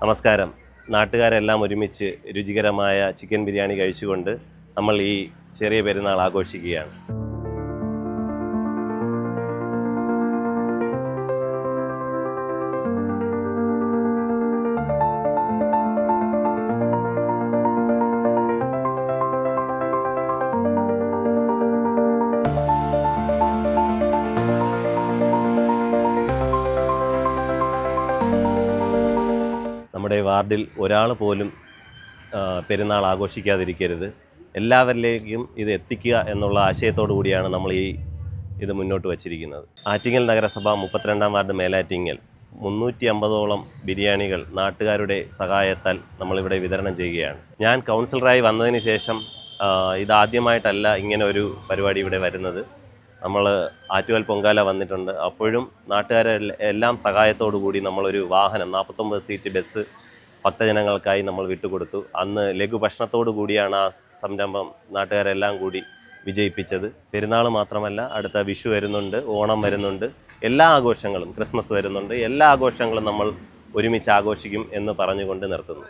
നമസ്കാരം. നാട്ടുകാരെല്ലാം ഒരുമിച്ച് രുചികരമായ ചിക്കൻ ബിരിയാണി കഴിച്ചുകൊണ്ട് നമ്മൾ ഈ ചെറിയ പെരുന്നാൾ ആഘോഷിക്കുകയാണ്. നമ്മുടെ വാർഡിൽ ഒരാൾ പോലും പെരുന്നാൾ ആഘോഷിക്കാതിരിക്കരുത്. എല്ലാവരിലേക്കും ഇത് എത്തിക്കുക എന്നുള്ള ആശയത്തോടു കൂടിയാണ് നമ്മൾ ഇത് മുന്നോട്ട് വച്ചിരിക്കുന്നത്. ആറ്റിങ്ങൽ നഗരസഭ 32-ാം വാർഡ് മേലാറ്റിങ്ങൽ 350ഓളം ബിരിയാണികൾ നാട്ടുകാരുടെ സഹായത്താൽ നമ്മളിവിടെ വിതരണം ചെയ്യുകയാണ്. ഞാൻ കൗൺസിലറായി വന്നതിന് ശേഷം ഇതാദ്യമായിട്ടല്ല ഇങ്ങനെ ഒരു പരിപാടി ഇവിടെ വരുന്നത്. നമ്മൾ ആറ്റുകാൽ പൊങ്കാല വന്നിട്ടുണ്ട്. അപ്പോഴും നാട്ടുകാരെല്ലാം സഹായത്തോടു കൂടി നമ്മളൊരു വാഹനം 49 സീറ്റ് ബസ് ഭക്തജനങ്ങൾക്കായി നമ്മൾ വിട്ടുകൊടുത്തു. അന്ന് ലഘുഭക്ഷണത്തോടു കൂടിയാണ് ആ സംരംഭം നാട്ടുകാരെല്ലാം കൂടി വിജയിപ്പിച്ചത്. പെരുന്നാൾ മാത്രമല്ല, അടുത്ത വിഷു വരുന്നുണ്ട്, ഓണം വരുന്നുണ്ട്, എല്ലാ ആഘോഷങ്ങളും, ക്രിസ്മസ് വരുന്നുണ്ട്, എല്ലാ ആഘോഷങ്ങളും നമ്മൾ ഒരുമിച്ച് ആഘോഷിക്കും എന്ന് പറഞ്ഞുകൊണ്ട് നിർത്തുന്നു.